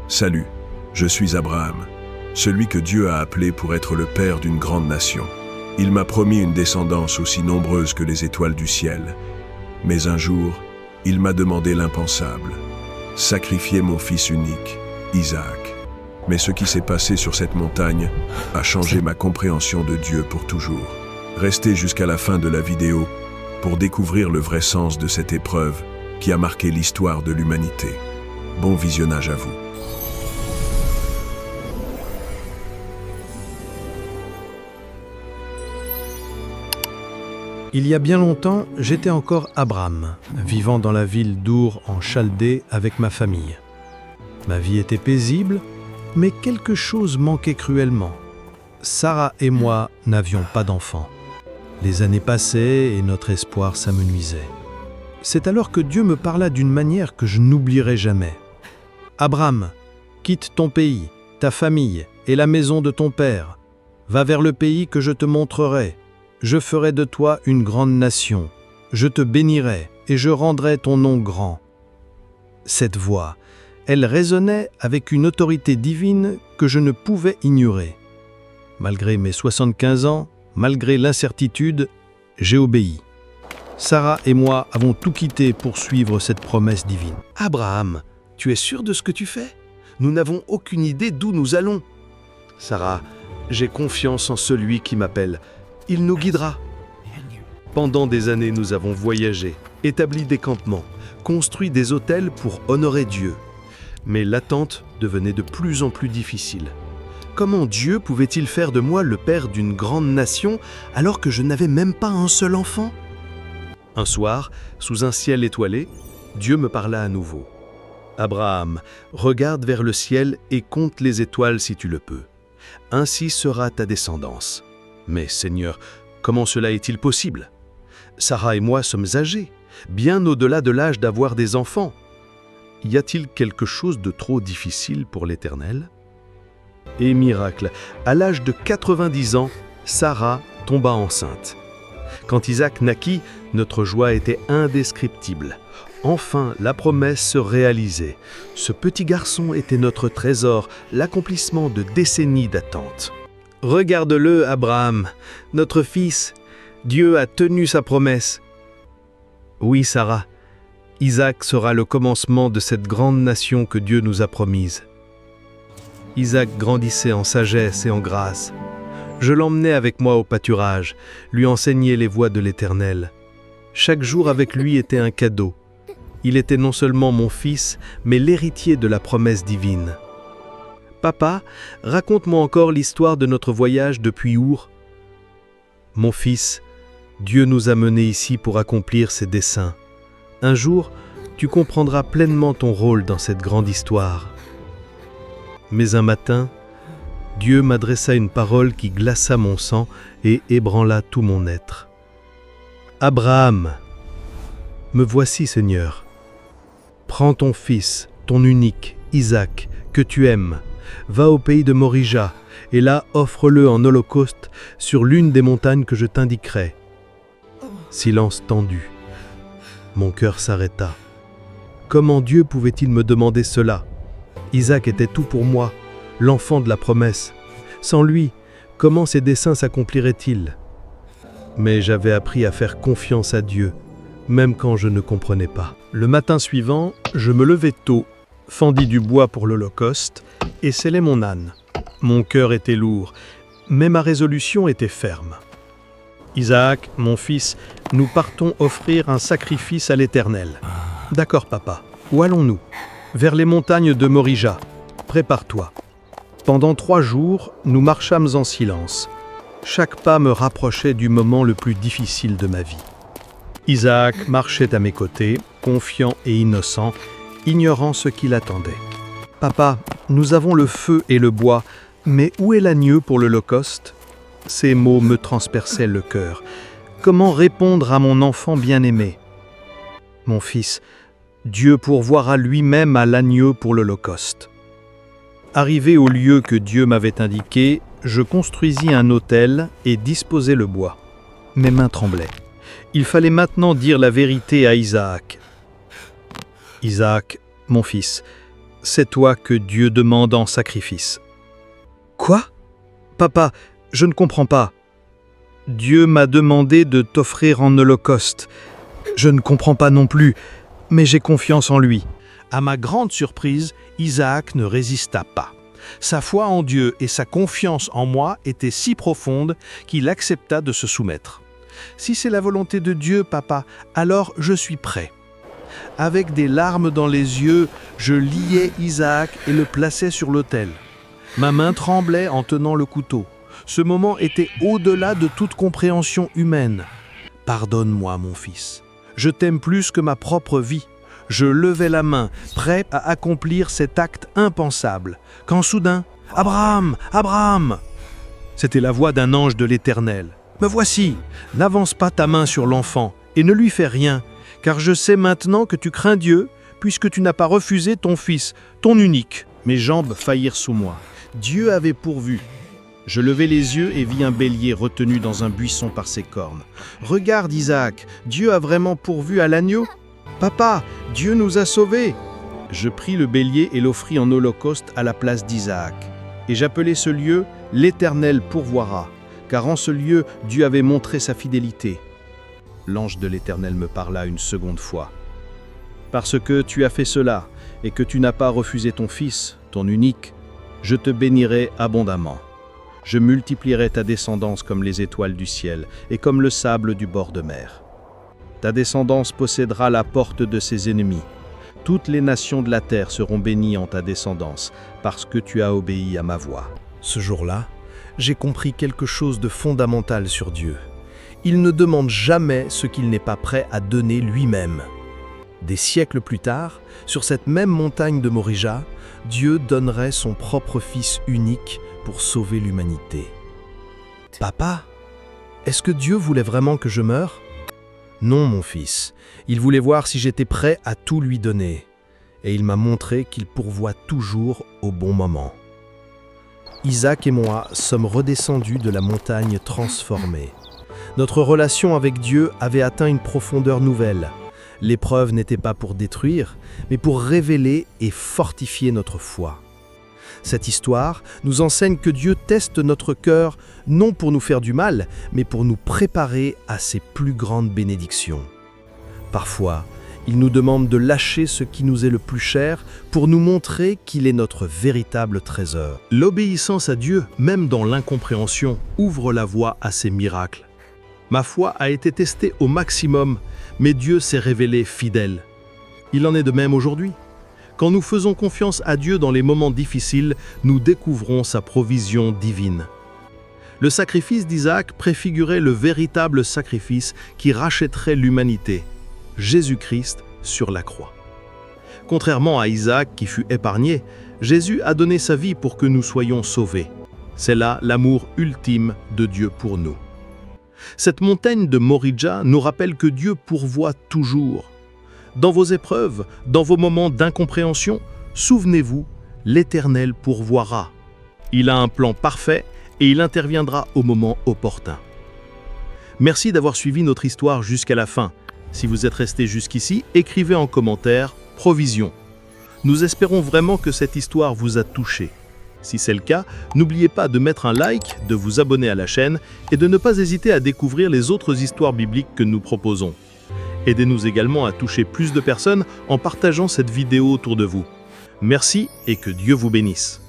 Salut, je suis Abraham, celui que Dieu a appelé pour être le père d'une grande nation. Il m'a promis une descendance aussi nombreuse que les étoiles du ciel. Mais un jour, il m'a demandé l'impensable, sacrifier mon fils unique, Isaac. Mais ce qui s'est passé sur cette montagne a changé ma compréhension de Dieu pour toujours. Restez jusqu'à la fin de la vidéo pour découvrir le vrai sens de cette épreuve qui a marqué l'histoire de l'humanité. Bon visionnage à vous. Il y a bien longtemps, j'étais encore Abraham, vivant dans la ville d'Our en Chaldée avec ma famille. Ma vie était paisible, mais quelque chose manquait cruellement. Sarah et moi n'avions pas d'enfants. Les années passaient et notre espoir s'amenuisait. C'est alors que Dieu me parla d'une manière que je n'oublierai jamais. « Abraham, quitte ton pays, ta famille et la maison de ton père. Va vers le pays que je te montrerai. Je ferai de toi une grande nation. Je te bénirai et je rendrai ton nom grand. » Cette voix, elle résonnait avec une autorité divine que je ne pouvais ignorer. Malgré mes 75 ans, malgré l'incertitude, j'ai obéi. Sarah et moi avons tout quitté pour suivre cette promesse divine. « Abraham, tu es sûr de ce que tu fais? Nous n'avons aucune idée d'où nous allons. » « Sarah, j'ai confiance en celui qui m'appelle. Il nous guidera. » Pendant des années, nous avons voyagé, établi des campements, construit des hôtels pour honorer Dieu. Mais l'attente devenait de plus en plus difficile. Comment Dieu pouvait-il faire de moi le père d'une grande nation alors que je n'avais même pas un seul enfant? Un soir, sous un ciel étoilé, Dieu me parla à nouveau. « Abraham, regarde vers le ciel et compte les étoiles si tu le peux. Ainsi sera ta descendance. » Mais Seigneur, comment cela est-il possible? Sarah et moi sommes âgés, bien au-delà de l'âge d'avoir des enfants. Y a-t-il quelque chose de trop difficile pour l'Éternel? Et miracle, à l'âge de 90 ans, Sarah tomba enceinte. Quand Isaac naquit, notre joie était indescriptible. Enfin, la promesse se réalisait. Ce petit garçon était notre trésor, l'accomplissement de décennies d'attente. Regarde-le, Abraham, notre fils. Dieu a tenu sa promesse. Oui, Sarah, Isaac sera le commencement de cette grande nation que Dieu nous a promise. Isaac grandissait en sagesse et en grâce. Je l'emmenais avec moi au pâturage, lui enseignais les voies de l'Éternel. Chaque jour avec lui était un cadeau. Il était non seulement mon fils, mais l'héritier de la promesse divine. Papa, raconte-moi encore l'histoire de notre voyage depuis Our. Mon fils, Dieu nous a menés ici pour accomplir ses desseins. Un jour, tu comprendras pleinement ton rôle dans cette grande histoire. Mais un matin, Dieu m'adressa une parole qui glaça mon sang et ébranla tout mon être. « Abraham, me voici, Seigneur. Prends ton fils, ton unique, Isaac, que tu aimes. Va au pays de Morija, et là offre-le en holocauste sur l'une des montagnes que je t'indiquerai. » Silence tendu. Mon cœur s'arrêta. Comment Dieu pouvait-il me demander cela? Isaac était tout pour moi, l'enfant de la promesse. Sans lui, comment ses desseins s'accompliraient-ils? Mais j'avais appris à faire confiance à Dieu, même quand je ne comprenais pas. Le matin suivant, je me levai tôt, fendis du bois pour l'holocauste et sellai mon âne. Mon cœur était lourd, mais ma résolution était ferme. « Isaac, mon fils, nous partons offrir un sacrifice à l'Éternel. »« D'accord, papa. Où allons-nous ? » ?»« Vers les montagnes de Morija. Prépare-toi. » Pendant 3 jours, nous marchâmes en silence. Chaque pas me rapprochait du moment le plus difficile de ma vie. Isaac marchait à mes côtés, confiant et innocent, ignorant ce qui l'attendait. « Papa, nous avons le feu et le bois, mais où est l'agneau pour l'holocauste ?» Ces mots me transperçaient le cœur. Comment répondre à mon enfant bien-aimé? « Mon fils, Dieu pourvoira lui-même à l'agneau pour l'holocauste. » Arrivé au lieu que Dieu m'avait indiqué, je construisis un autel et disposai le bois. Mes mains tremblaient. Il fallait maintenant dire la vérité à Isaac. « Isaac, mon fils, c'est toi que Dieu demande en sacrifice. » Quoi? Papa, je ne comprends pas. Dieu m'a demandé de t'offrir en holocauste. Je ne comprends pas non plus, mais j'ai confiance en lui. À ma grande surprise, Isaac ne résista pas. Sa foi en Dieu et sa confiance en moi étaient si profondes qu'il accepta de se soumettre. « Si c'est la volonté de Dieu, papa, alors je suis prêt. » Avec des larmes dans les yeux, je liai Isaac et le plaçai sur l'autel. Ma main tremblait en tenant le couteau. Ce moment était au-delà de toute compréhension humaine. « Pardonne-moi, mon fils. Je t'aime plus que ma propre vie. » Je levai la main, prêt à accomplir cet acte impensable, quand soudain, « Abraham! Abraham !» C'était la voix d'un ange de l'Éternel. « Me voici! N'avance pas ta main sur l'enfant et ne lui fais rien, car je sais maintenant que tu crains Dieu, puisque tu n'as pas refusé ton fils, ton unique. » Mes jambes faillirent sous moi. Dieu avait pourvu. Je levai les yeux et vis un bélier retenu dans un buisson par ses cornes. « Regarde, Isaac, Dieu a vraiment pourvu à l'agneau. Papa, Dieu nous a sauvés. » Je pris le bélier et l'offris en holocauste à la place d'Isaac. Et j'appelai ce lieu « L'Éternel pourvoira », car en ce lieu, Dieu avait montré sa fidélité. L'ange de l'Éternel me parla une seconde fois. « Parce que tu as fait cela, et que tu n'as pas refusé ton fils, ton unique, je te bénirai abondamment. Je multiplierai ta descendance comme les étoiles du ciel, et comme le sable du bord de mer. Ta descendance possédera la porte de ses ennemis. Toutes les nations de la terre seront bénies en ta descendance, parce que tu as obéi à ma voix. » Ce jour-là, j'ai compris quelque chose de fondamental sur Dieu. Il ne demande jamais ce qu'il n'est pas prêt à donner lui-même. Des siècles plus tard, sur cette même montagne de Morija, Dieu donnerait son propre Fils unique pour sauver l'humanité. « Papa, est-ce que Dieu voulait vraiment que je meure ? » Non, mon fils, il voulait voir si j'étais prêt à tout lui donner. Et il m'a montré qu'il pourvoit toujours au bon moment. Isaac et moi sommes redescendus de la montagne transformée. Notre relation avec Dieu avait atteint une profondeur nouvelle. L'épreuve n'était pas pour détruire, mais pour révéler et fortifier notre foi. Cette histoire nous enseigne que Dieu teste notre cœur non pour nous faire du mal, mais pour nous préparer à ses plus grandes bénédictions. Parfois, il nous demande de lâcher ce qui nous est le plus cher pour nous montrer qu'il est notre véritable trésor. L'obéissance à Dieu, même dans l'incompréhension, ouvre la voie à ses miracles. Ma foi a été testée au maximum, mais Dieu s'est révélé fidèle. Il en est de même aujourd'hui. Quand nous faisons confiance à Dieu dans les moments difficiles, nous découvrons sa provision divine. Le sacrifice d'Isaac préfigurait le véritable sacrifice qui rachèterait l'humanité, Jésus-Christ sur la croix. Contrairement à Isaac qui fut épargné, Jésus a donné sa vie pour que nous soyons sauvés. C'est là l'amour ultime de Dieu pour nous. Cette montagne de Morija nous rappelle que Dieu pourvoit toujours. Dans vos épreuves, dans vos moments d'incompréhension, souvenez-vous, l'Éternel pourvoira. Il a un plan parfait et il interviendra au moment opportun. Merci d'avoir suivi notre histoire jusqu'à la fin. Si vous êtes resté jusqu'ici, écrivez en commentaire « Provision ». Nous espérons vraiment que cette histoire vous a touché. Si c'est le cas, n'oubliez pas de mettre un like, de vous abonner à la chaîne et de ne pas hésiter à découvrir les autres histoires bibliques que nous proposons. Aidez-nous également à toucher plus de personnes en partageant cette vidéo autour de vous. Merci et que Dieu vous bénisse.